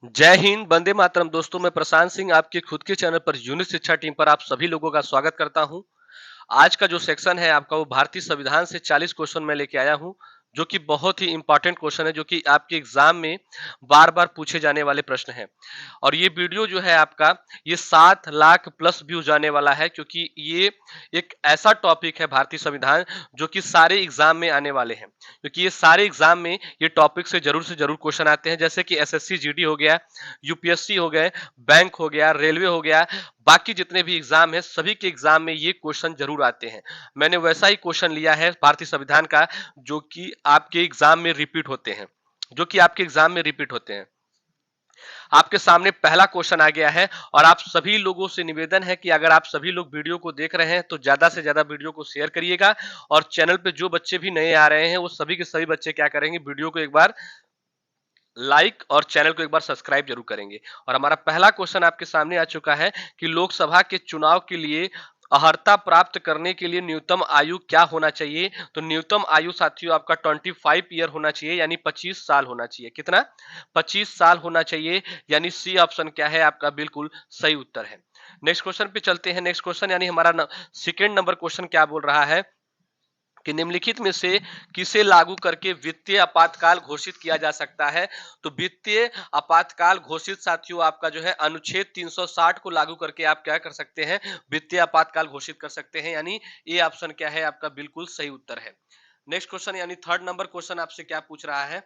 जय हिंद, वंदे मातरम। दोस्तों, मैं प्रशांत सिंह आपके खुद के चैनल पर यूनिट शिक्षा टीम पर आप सभी लोगों का स्वागत करता हूं। आज का जो सेक्शन है आपका, वो भारतीय संविधान से 40 क्वेश्चन मैं लेके आया हूं, जो कि बहुत ही इंपॉर्टेंट क्वेश्चन है, जो कि आपके एग्जाम में बार बार पूछे जाने वाले प्रश्न हैं। और ये वीडियो जो है आपका, ये 7 लाख प्लस व्यू जाने वाला है, क्योंकि ये एक ऐसा टॉपिक है भारतीय संविधान जो कि सारे एग्जाम में आने वाले हैं। क्योंकि ये सारे एग्जाम में ये टॉपिक से जरूर क्वेश्चन आते हैं, जैसे कि एसएससी जीडी हो गया, यूपीएससी हो गए, बैंक हो गया, रेलवे हो गया, बाकी जितने भी एग्जाम है सभी के एग्जाम में ये क्वेश्चन जरूर आते हैं। मैंने वैसा ही क्वेश्चन लिया है भारतीय संविधान का, जो कि आपके एग्जाम में रिपीट होते हैं, जो कि आपके एग्जाम में रिपीट होते हैं। आपके सामने पहला क्वेश्चन आ गया है, और आप सभी लोगों से निवेदन है कि अगर आप सभी लोग वीडियो को देख रहे हैं तो ज्यादा से ज्यादा वीडियो को शेयर करिएगा। और चैनल पे जो बच्चे भी नए आ रहे हैं, वो सभी के सभी बच्चे क्या करेंगे, वीडियो को एक बार लाइक और चैनल को एक बार सब्सक्राइब जरूर करेंगे। और हमारा पहला क्वेश्चन आपके सामने आ चुका है कि लोकसभा के चुनाव के लिए अर्हता प्राप्त करने के लिए न्यूनतम आयु क्या होना चाहिए। तो न्यूनतम आयु साथियों आपका 25 ईयर होना चाहिए, यानी 25 साल होना चाहिए। कितना? 25 साल होना चाहिए, यानी सी ऑप्शन क्या है आपका, बिल्कुल सही उत्तर है। नेक्स्ट क्वेश्चन पे चलते हैं। नेक्स्ट क्वेश्चन यानी हमारा सेकेंड नंबर क्वेश्चन क्या बोल रहा है कि निम्नलिखित में से किसे लागू करके वित्तीय आपातकाल घोषित किया जा सकता है। तो वित्तीय आपातकाल घोषित साथियों आपका जो है अनुच्छेद 360 को लागू करके आप क्या कर सकते हैं, वित्तीय आपातकाल घोषित कर सकते हैं, यानी ये ऑप्शन क्या है आपका, बिल्कुल सही उत्तर है। नेक्स्ट क्वेश्चन यानी थर्ड नंबर क्वेश्चन आपसे क्या पूछ रहा है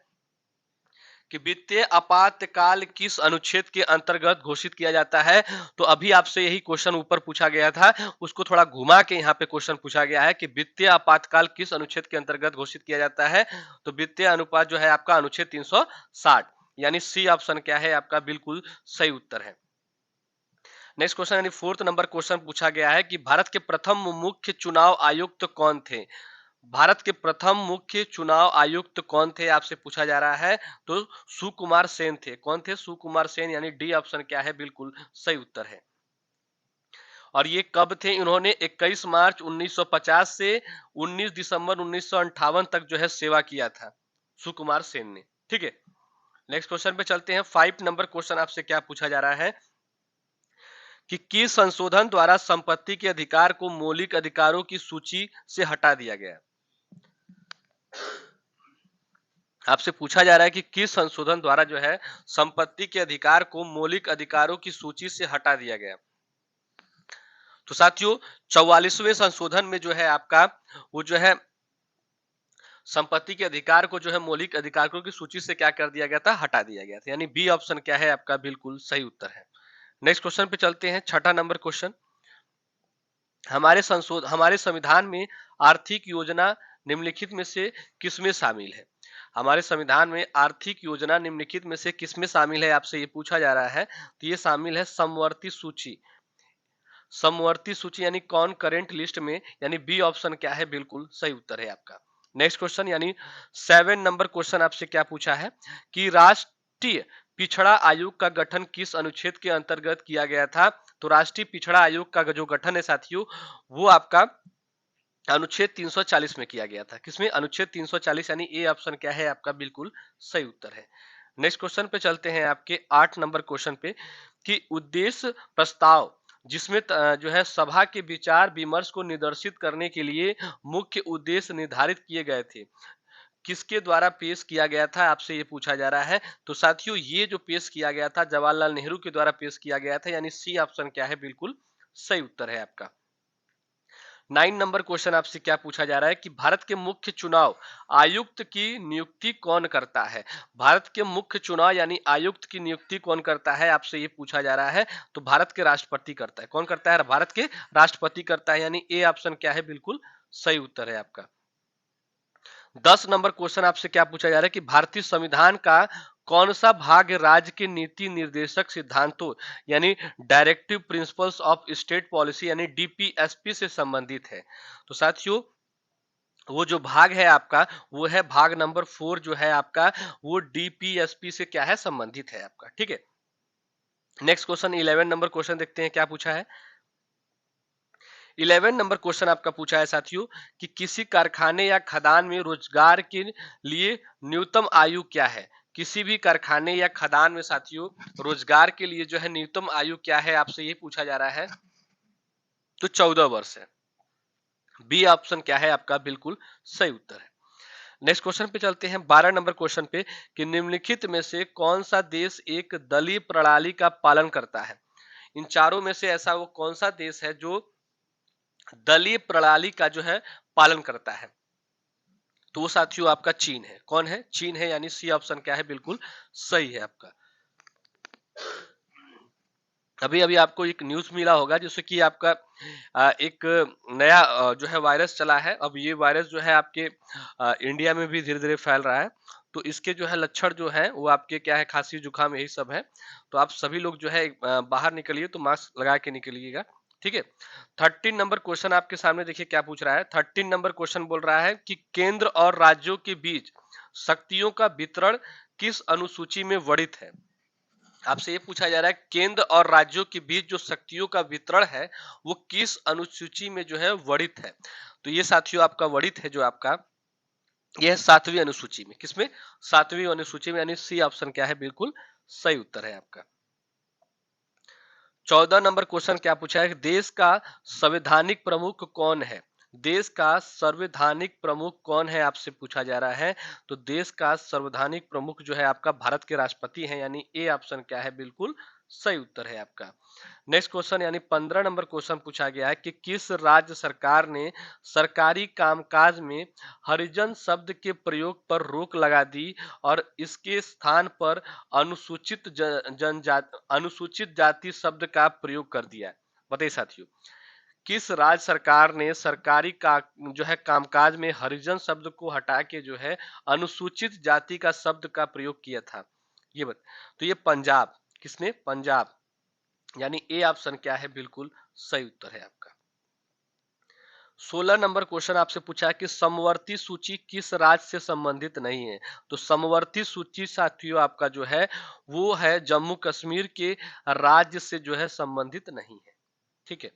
कि वित्तीय आपातकाल किस अनुच्छेद के अंतर्गत घोषित किया जाता है। तो अभी आपसे यही क्वेश्चन ऊपर पूछा गया था, उसको थोड़ा घुमा के यहाँ पे क्वेश्चन पूछा गया है कि वित्तीय आपातकाल किस अनुच्छेद के अंतर्गत घोषित किया जाता है। तो वित्तीय अनुपात जो है आपका अनुच्छेद 360, यानी सी ऑप्शन क्या है आपका, बिल्कुल सही उत्तर है। नेक्स्ट क्वेश्चन यानी फोर्थ नंबर क्वेश्चन पूछा गया है कि भारत के प्रथम मुख्य चुनाव आयुक्त कौन थे। भारत के प्रथम मुख्य चुनाव आयुक्त कौन थे आपसे पूछा जा रहा है। तो सुकुमार सेन थे। कौन थे? सुकुमार सेन, यानी डी ऑप्शन क्या है, बिल्कुल सही उत्तर है। और ये कब थे? इन्होंने 21 मार्च 1950 से 19 दिसंबर 1958 तक जो है सेवा किया था, सुकुमार सेन ने। ठीक है, नेक्स्ट क्वेश्चन पे चलते हैं। 5 नंबर क्वेश्चन आपसे क्या पूछा जा रहा है कि किस संशोधन द्वारा संपत्ति के अधिकार को मौलिक अधिकारों की सूची से हटा दिया गया। आपसे पूछा जा रहा है कि किस संशोधन द्वारा जो है संपत्ति के अधिकार को मौलिक अधिकारों की सूची से हटा दिया गया। तो साथियों 44वें संशोधन में जो है आपका, वो जो है संपत्ति के अधिकार को जो है मौलिक अधिकारों की सूची से क्या कर दिया गया था, हटा दिया गया था, यानी बी ऑप्शन क्या है आपका, बिल्कुल सही उत्तर है। नेक्स्ट क्वेश्चन पे चलते हैं। छठा नंबर क्वेश्चन, हमारे संविधान में आर्थिक योजना निम्नलिखित में से किसमें शामिल है। हमारे संविधान में आर्थिक योजना निम्नलिखित में से किसमें शामिल है, आपसे ये पूछा जा रहा है। तो ये शामिल है समवर्ती सूची। समवर्ती सूची यानी कौन करेंट लिस्ट में, यानी बी ऑप्शन क्या है, बिल्कुल सही उत्तर है आपका। नेक्स्ट क्वेश्चन यानी 7 नंबर क्वेश्चन आपसे क्या पूछा है कि राष्ट्रीय पिछड़ा आयोग का गठन किस अनुच्छेद के अंतर्गत किया गया था। तो राष्ट्रीय पिछड़ा आयोग का जो गठन है साथियों, वो आपका अनुच्छेद 340 में किया गया था। किसमें? अनुच्छेद 340, यानी ए ऑप्शन क्या है आपका, बिल्कुल सही उत्तर है। नेक्स्ट क्वेश्चन पे चलते हैं आपके 8 नंबर क्वेश्चन पे कि उद्देश्य प्रस्ताव जिसमें जो है सभा के विचार विमर्श को निदर्शित करने के लिए मुख्य उद्देश्य निर्धारित किए गए थे, किसके द्वारा पेश किया गया था, आपसे ये पूछा जा रहा है। तो साथियों ये जो पेश किया गया था, जवाहरलाल नेहरू के द्वारा पेश किया गया था, यानी सी ऑप्शन क्या है, बिल्कुल सही उत्तर है आपका। 9 नंबर क्वेश्चन आपसे क्या पूछा जा रहा है कि भारत के मुख्य चुनाव आयुक्त की नियुक्ति कौन करता है। भारत के मुख्य चुनाव यानी आयुक्त की नियुक्ति कौन करता है, आपसे ये पूछा जा रहा है। तो भारत के राष्ट्रपति करता है। कौन करता है? भारत के राष्ट्रपति करता है, यानी ए ऑप्शन क्या है, बिल्कुल सही उत्तर है आपका। 10 नंबर क्वेश्चन आपसे क्या पूछा जा रहा है कि भारतीय संविधान का कौन सा भाग राज्य के नीति निर्देशक सिद्धांतों यानी directive principles of state policy यानी डीपीएसपी से संबंधित है। तो साथियों वो जो भाग है आपका, वो है भाग नंबर 4 जो है आपका, वो डीपीएसपी से क्या है, संबंधित है आपका। ठीक है, नेक्स्ट क्वेश्चन 11 नंबर क्वेश्चन देखते हैं क्या पूछा है। 11 नंबर क्वेश्चन आपका पूछा है साथियों कि किसी कारखाने या खदान में रोजगार के लिए न्यूनतम आयु क्या है। किसी भी कारखाने या खदान में साथियों रोजगार के लिए जो है न्यूनतम आयु क्या है, आपसे ये पूछा जा रहा है। तो 14 वर्ष है। बी ऑप्शन क्या है आपका बिल्कुल सही उत्तर है। नेक्स्ट क्वेश्चन पे चलते हैं, 12 नंबर क्वेश्चन पे, कि निम्नलिखित में से कौन सा देश एक दलीय प्रणाली का पालन करता है। इन चारों में से ऐसा वो कौन सा देश है जो दलीय प्रणाली का जो है पालन करता है। तो वो साथियों आपका चीन है। कौन है? चीन है, यानी सी ऑप्शन क्या है बिल्कुल सही है आपका। अभी अभी आपको एक न्यूज मिला होगा जिससे कि आपका एक नया जो है वायरस चला है। अब ये वायरस जो है आपके इंडिया में भी धीरे धीरे फैल रहा है। तो इसके जो है लक्षण जो है वो आपके क्या है, खांसी जुकाम यही सब है। तो आप सभी लोग जो है बाहर निकलिए तो मास्क लगा के निकलिएगा, ठीक है। 13 नंबर क्वेश्चन आपके सामने देखिए क्या पूछ रहा है। 13 नंबर क्वेश्चन बोल रहा है कि केंद्र और राज्यों के बीच शक्तियों का वितरण किस अनुसूची में वर्णित है। आपसे ये पूछा जा रहा है केंद्र और राज्यों के बीच जो शक्तियों का वितरण है वो किस अनुसूची में जो है वर्णित है। तो ये साथियों आपका वर्णित है जो आपका यह 7वीं अनुसूची में। किसमें? 7वीं अनुसूची में, यानी सी ऑप्शन क्या है बिल्कुल सही उत्तर है आपका। 14 नंबर क्वेश्चन क्या पूछा है, देश का संवैधानिक प्रमुख कौन है। देश का संवैधानिक प्रमुख कौन है आपसे पूछा जा रहा है। तो देश का संवैधानिक प्रमुख जो है आपका भारत के राष्ट्रपति हैं, यानी ए ऑप्शन क्या है बिल्कुल सही उत्तर है आपका। नेक्स्ट क्वेश्चन यानी 15 नंबर क्वेश्चन पूछा गया है कि किस राज्य सरकार ने सरकारी कामकाज में हरिजन शब्द के प्रयोग पर रोक लगा दी और इसके स्थान पर अनुसूचित जाति शब्द का प्रयोग कर दिया है। बताइए साथियों, किस राज्य सरकार ने सरकारी का जो है कामकाज में हरिजन शब्द को हटा के जो है अनुसूचित जाति का शब्द का प्रयोग किया था। ये तो ये पंजाब। किसने? पंजाब, यानी ए ऑप्शन क्या है बिल्कुल सही उत्तर है आपका। 16 नंबर क्वेश्चन आपसे पूछा है कि समवर्ती सूची किस राज्य से संबंधित नहीं है। तो समवर्ती सूची साथियों आपका जो है वो है जम्मू कश्मीर के राज्य से जो है संबंधित नहीं है, ठीक है।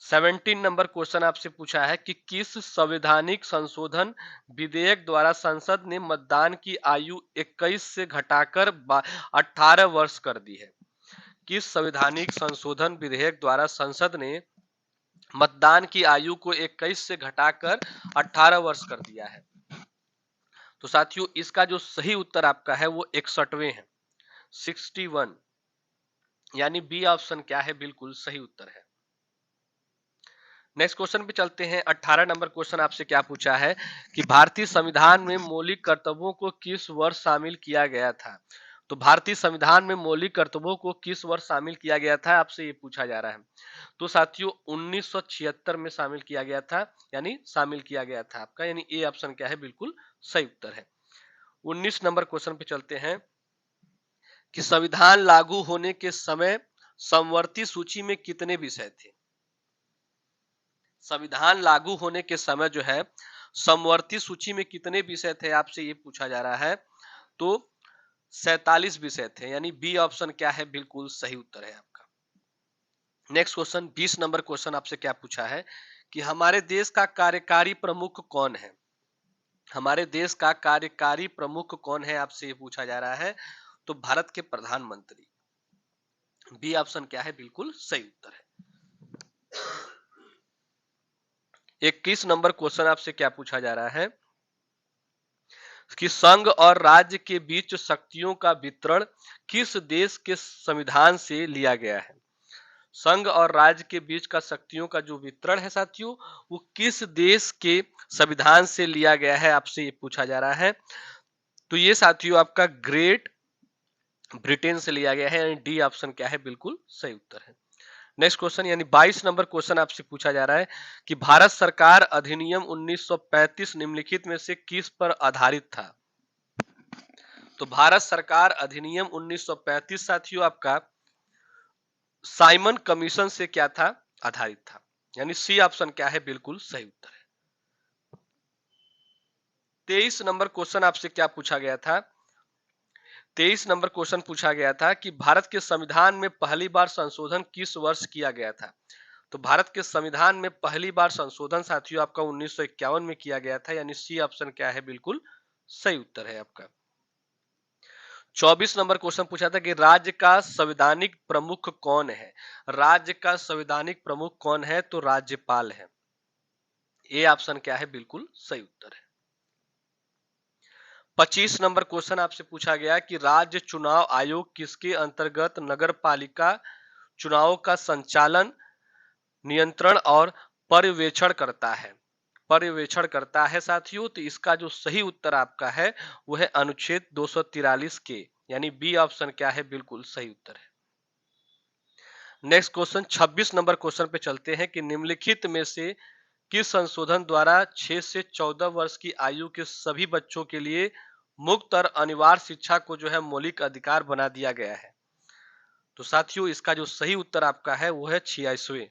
17 नंबर क्वेश्चन आपसे पूछा है कि किस संवैधानिक संशोधन विधेयक द्वारा संसद ने मतदान की आयु 21 से घटाकर 18 वर्ष कर दी है। किस संवैधानिक संशोधन विधेयक द्वारा संसद ने मतदान की आयु को 21 से घटाकर 18 वर्ष कर दिया है। तो साथियों इसका जो सही उत्तर आपका है वो 61वें है, 61, यानी बी ऑप्शन क्या है बिल्कुल सही उत्तर है। नेक्स्ट क्वेश्चन पे चलते हैं। 18 नंबर क्वेश्चन आपसे क्या पूछा है कि भारतीय संविधान में मौलिक कर्तव्यों को किस वर्ष शामिल किया गया था। तो भारतीय संविधान में मौलिक कर्तव्यों को किस वर्ष शामिल किया गया था, आपसे ये पूछा जा रहा है। तो साथियों 1976 में शामिल किया गया था, यानी शामिल किया गया था आपका, यानी ए ऑप्शन क्या है बिल्कुल सही उत्तर है। 19 नंबर क्वेश्चन पे चलते हैं कि संविधान लागू होने के समय समवर्ती सूची में कितने विषय थे। संविधान लागू होने के समय जो है समवर्ती सूची में कितने विषय थे, आपसे ये पूछा जा रहा है। तो 47 विषय थे, यानी बी ऑप्शन क्या है बिल्कुल सही उत्तर है आपका। नेक्स्ट क्वेश्चन 20 नंबर क्वेश्चन आपसे क्या पूछा है कि हमारे देश का कार्यकारी प्रमुख कौन है। हमारे देश का कार्यकारी प्रमुख कौन है, आपसे ये पूछा जा रहा है। तो भारत के प्रधानमंत्री, बी ऑप्शन क्या है बिल्कुल सही उत्तर है। 21 नंबर क्वेश्चन आपसे क्या पूछा जा रहा है कि संघ और राज्य के बीच शक्तियों का वितरण किस देश के संविधान से लिया गया है। संघ और राज्य के बीच का शक्तियों का जो वितरण है साथियों वो किस देश के संविधान से लिया गया है, आपसे ये पूछा जा रहा है। तो ये साथियों आपका ग्रेट ब्रिटेन से लिया गया है, यानी डी ऑप्शन क्या है बिल्कुल सही उत्तर है। नेक्स्ट क्वेश्चन यानी 22 नंबर क्वेश्चन आपसे पूछा जा रहा है कि भारत सरकार अधिनियम 1935 निम्नलिखित में से किस पर आधारित था। तो भारत सरकार अधिनियम 1935 साथियों आपका साइमन कमीशन से क्या था, आधारित था, यानी सी ऑप्शन क्या है बिल्कुल सही उत्तर है। 23 नंबर क्वेश्चन आपसे क्या पूछा गया था। 23 नंबर क्वेश्चन पूछा गया था कि भारत के संविधान में पहली बार संशोधन किस वर्ष किया गया था। तो भारत के संविधान में पहली बार संशोधन साथियों आपका 1951 में किया गया था, यानी सी ऑप्शन क्या है बिल्कुल सही उत्तर है आपका। 24 नंबर क्वेश्चन पूछा था कि राज्य का संवैधानिक प्रमुख कौन है। राज्य का संवैधानिक प्रमुख कौन है, तो राज्यपाल है। ए ऑप्शन क्या है, बिल्कुल सही उत्तर है। 25 नंबर क्वेश्चन आपसे पूछा गया कि राज्य चुनाव आयोग किसके अंतर्गत नगर पालिका चुनाव का संचालन, नियंत्रण और पर्यवेक्षण करता है। पर्यवेक्षण करता है साथियों, तो इसका जो सही उत्तर आपका है वो है अनुच्छेद 243 के, यानी बी ऑप्शन क्या है, बिल्कुल सही उत्तर है। नेक्स्ट क्वेश्चन 26 नंबर क्वेश्चन पे चलते हैं कि निम्नलिखित में से किस संशोधन द्वारा 6 से 14 वर्ष की आयु के सभी बच्चों के लिए मुक्त और अनिवार्य शिक्षा को जो है मौलिक अधिकार बना दिया गया है। तो साथियों इसका जो सही उत्तर आपका है वो है 86वें,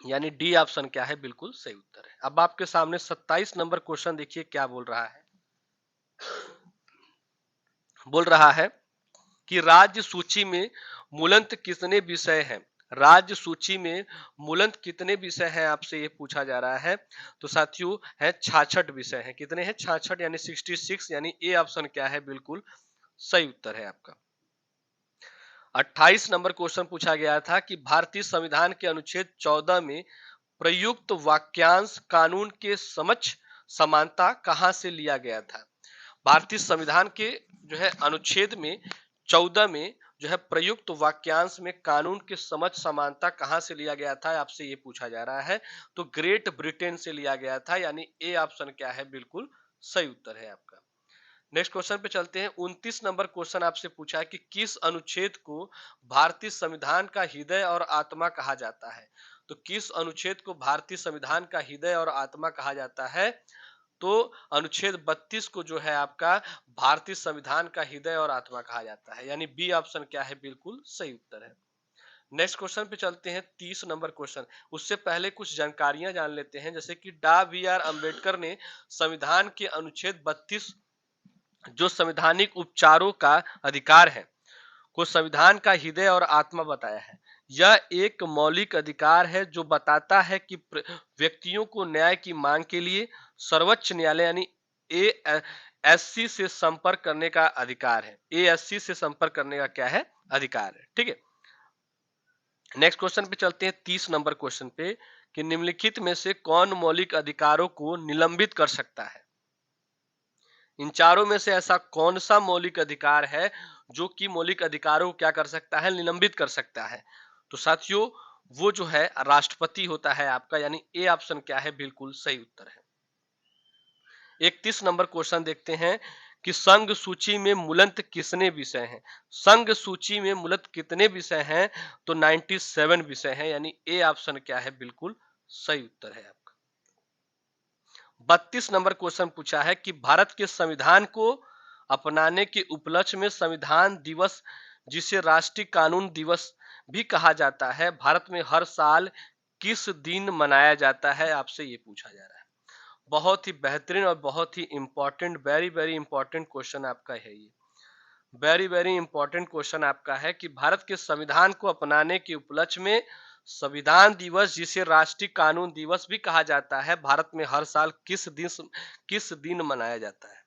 यानी डी ऑप्शन क्या है, बिल्कुल सही उत्तर है। अब आपके सामने 27 नंबर क्वेश्चन देखिए क्या बोल रहा है। बोल रहा है कि राज्य सूची में मूलतः कितने विषय हैं। राज्य सूची में मूलतः कितने विषय हैं, आपसे ये पूछा जा रहा है। तो साथियों है 66 विषय हैं। कितने हैं, 66, यानी 66, यानी ए ऑप्शन क्या है, बिल्कुल सही उत्तर है आपका। 28 नंबर क्वेश्चन पूछा गया था कि भारतीय संविधान के अनुच्छेद 14 में प्रयुक्त वाक्यांश कानून के समक्ष समानता कहां से लिया गया था। भारतीय संविधान के जो है अनुच्छेद में 14 में जो है प्रयुक्त वाक्यांश में कानून के समक्ष समानता कहां से लिया गया था, आपसे ये पूछा जा रहा है। तो ग्रेट ब्रिटेन से लिया गया था, यानी ए ऑप्शन क्या है, बिल्कुल सही उत्तर है आपका। नेक्स्ट क्वेश्चन पे चलते हैं। 29 नंबर क्वेश्चन आपसे पूछा है कि किस अनुच्छेद को भारतीय संविधान का हृदय और आत्मा कहा जाता है। तो किस अनुच्छेद को भारतीय संविधान का हृदय और आत्मा कहा जाता है, तो अनुच्छेद 32 को जो है आपका भारतीय संविधान का हृदय और आत्मा कहा जाता है, यानी बी ऑप्शन क्या है, बिल्कुल सही उत्तर है। नेक्स्ट क्वेश्चन पे चलते हैं 30 नंबर क्वेश्चन। उससे पहले कुछ जानकारियां जान लेते हैं, जैसे कि डॉ बी आर अम्बेडकर ने संविधान के अनुच्छेद 32 जो संवैधानिक उपचारों का अधिकार है को संविधान का हृदय और आत्मा बताया है। यह एक मौलिक अधिकार है जो बताता है कि व्यक्तियों को न्याय की मांग के लिए सर्वोच्च न्यायालय यानी एएससी से संपर्क करने का अधिकार है। एएससी से संपर्क करने का क्या है, अधिकार है। ठीक है, नेक्स्ट क्वेश्चन पे चलते हैं 30 नंबर क्वेश्चन पे कि निम्नलिखित में से कौन मौलिक अधिकारों को निलंबित कर सकता है। इन चारों में से ऐसा कौन सा मौलिक अधिकार है जो कि मौलिक अधिकारों को क्या कर सकता है, निलंबित कर सकता है। तो साथियों वो जो है राष्ट्रपति होता है आपका, यानी ए ऑप्शन क्या है, बिल्कुल सही उत्तर है। 31 नंबर क्वेश्चन देखते हैं कि संघ सूची में मूलतः कितने विषय हैं। संघ सूची में मूलतः कितने विषय हैं, तो 97 विषय हैं, यानी ए ऑप्शन क्या है, बिल्कुल सही उत्तर है आपका। 32 नंबर क्वेश्चन पूछा है कि भारत के संविधान को अपनाने के उपलक्ष्य में संविधान दिवस, जिसे राष्ट्रीय कानून दिवस भी कहा जाता है, भारत में हर साल किस दिन मनाया जाता है, आपसे ये पूछा जा रहा है। बहुत ही बेहतरीन और बहुत ही important, very very important question आपका है ये। वेरी वेरी इंपॉर्टेंट क्वेश्चन आपका है कि भारत के संविधान को अपनाने के उपलक्ष्य में संविधान दिवस, जिसे राष्ट्रीय कानून दिवस भी कहा जाता है, भारत में हर साल किस दिन मनाया जाता है।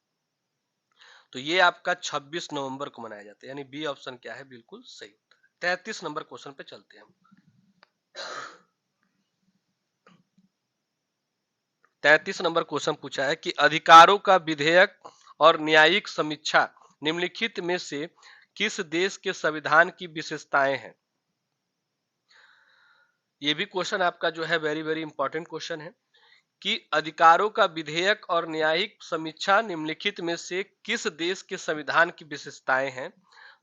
तो ये आपका 26 नवंबर को मनाया जाता है, यानी बी ऑप्शन क्या है, बिल्कुल सही उत्तर है। 33 नंबर क्वेश्चन पे चलते हैं हम। 33 नंबर क्वेश्चन पूछा है कि अधिकारों का विधेयक और न्यायिक समीक्षा निम्नलिखित में से किस देश के संविधान की विशेषताएं हैं। ये भी क्वेश्चन आपका जो है वेरी वेरी इंपॉर्टेंट क्वेश्चन है कि अधिकारों का विधेयक और न्यायिक समीक्षा निम्नलिखित में से किस देश के संविधान की विशेषताएं हैं।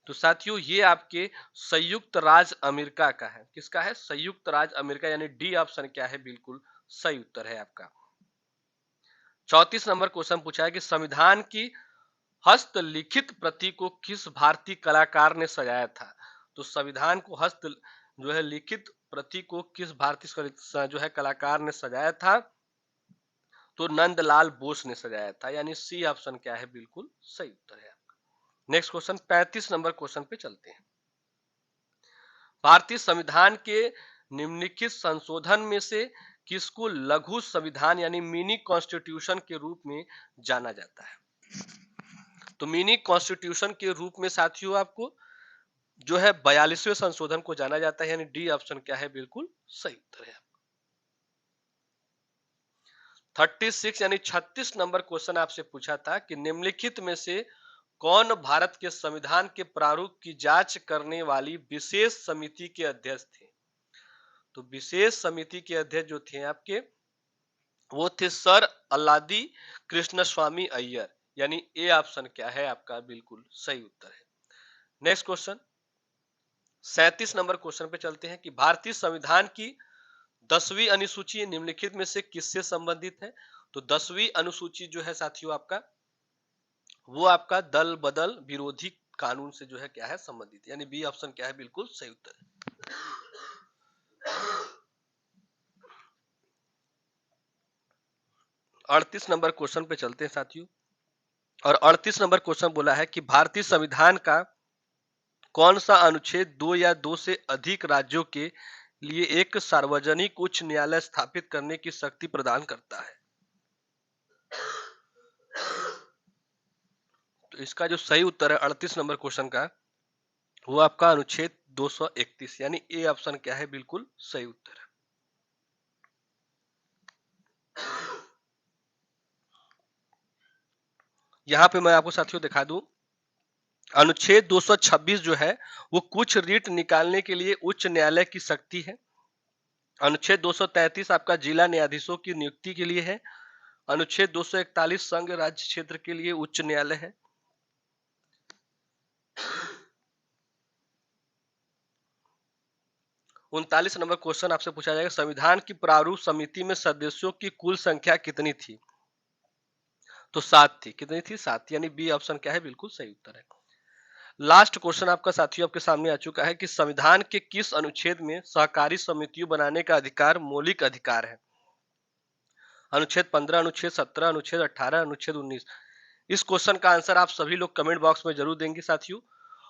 तो साथियों ये आपके संयुक्त राज्य अमेरिका का है। किसका है, संयुक्त राज्य अमेरिका, यानी डी ऑप्शन क्या है, बिल्कुल सही उत्तर है आपका। 34 नंबर क्वेश्चन पूछा है कि संविधान की हस्तलिखित प्रति को किस भारतीय कलाकार ने सजाया था। तो संविधान को हस्त जो है लिखित प्रति को किस भारतीय जो है कलाकार ने सजाया था, तो नंदलाल बोस ने सजाया था, यानी सी ऑप्शन क्या है, बिल्कुल सही उत्तर है आपका। नेक्स्ट क्वेश्चन 35 नंबर क्वेश्चन पे चलते हैं। भारतीय संविधान के निम्नलिखित संशोधन में से किसको लघु संविधान यानी मिनी कॉन्स्टिट्यूशन के रूप में जाना जाता है। तो मिनी कॉन्स्टिट्यूशन के रूप में साथियों आपको जो है 42वें संशोधन को जाना जाता है, यानी डी ऑप्शन क्या है, बिल्कुल सही उत्तर है। 36 यानी 36 नंबर क्वेश्चन आपसे पूछा था कि निम्नलिखित में से कौन भारत के संविधान के प्रारूप की जांच करने वाली विशेष समिति के अध्यक्ष थे। तो विशेष समिति के अध्यक्ष जो थे आपके, वो थे सर अल्लादी कृष्ण स्वामी अय्यर, यानी ए ऑप्शन क्या है आपका, बिल्कुल सही उत्तर है। नेक्स्ट क्वेश्चन 37 नंबर क्वेश्चन पे चलते हैं कि भारतीय संविधान की 10वीं अनुसूची निम्नलिखित में से किससे संबंधित है। तो 10वीं अनुसूची जो है साथियों आपका, वो आपका दल बदल विरोधी कानून से जो है क्या है, संबंधित, यानी बी ऑप्शन क्या है, बिल्कुल सही उत्तर है। 38 नंबर क्वेश्चन पे चलते हैं साथियों, और 38 नंबर क्वेश्चन बोला है कि भारतीय संविधान का कौन सा अनुच्छेद 2 या 2 से अधिक राज्यों के लिए एक सार्वजनिक उच्च न्यायालय स्थापित करने की शक्ति प्रदान करता है। तो इसका जो सही उत्तर है 38 नंबर क्वेश्चन का, वो आपका अनुच्छेद 231, यानी ए ऑप्शन क्या है, बिल्कुल सही उत्तर है। यहां पे मैं आपको साथियों दिखा दूं, अनुच्छेद 226 जो है वो कुछ रीट निकालने के लिए उच्च न्यायालय की शक्ति है। अनुच्छेद 233 आपका जिला न्यायाधीशों की नियुक्ति के लिए है। अनुच्छेद 241 संघ राज्य क्षेत्र के लिए उच्च न्यायालय है। 39 नंबर क्वेश्चन आपसे पूछा जाएगा, संविधान की प्रारूप समिति में सदस्यों की कुल संख्या कितनी थी। तो 7 थी। कितनी थी, 7, यानी बी ऑप्शन क्या है, बिल्कुल सही उत्तर है। लास्ट क्वेश्चन आपका साथियों आपके सामने आ चुका है कि संविधान के किस अनुच्छेद में सहकारी समितियों बनाने का अधिकार मौलिक अधिकार है। अनुच्छेद 15, अनुच्छेद 17, अनुच्छेद 18, अनुच्छेद 19। इस क्वेश्चन का आंसर आप सभी लोग कमेंट बॉक्स में जरूर देंगे साथियों।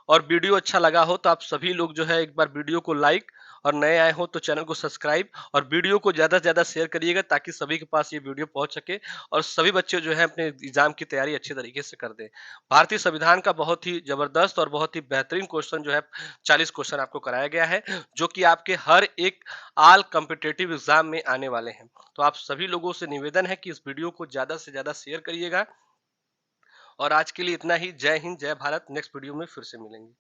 और वीडियो अच्छा लगा हो तो आप सभी लोग जो है एक बार वीडियो को लाइक, और नए आए हो तो चैनल को सब्सक्राइब, और वीडियो को ज्यादा से ज्यादा शेयर करिएगा ताकि सभी के पास ये वीडियो पहुंच सके और सभी बच्चे जो है अपने एग्जाम की तैयारी अच्छे तरीके से कर दें। भारतीय संविधान का बहुत ही जबरदस्त और बहुत ही बेहतरीन क्वेश्चन जो है 40 क्वेश्चन आपको कराया गया है, जो कि आपके हर एक ऑल कॉम्पिटेटिव एग्जाम में आने वाले हैं। तो आप सभी लोगों से निवेदन है कि इस वीडियो को ज्यादा से ज्यादा शेयर करिएगा। और आज के लिए इतना ही। जय हिंद, जय भारत। नेक्स्ट वीडियो में फिर से मिलेंगे।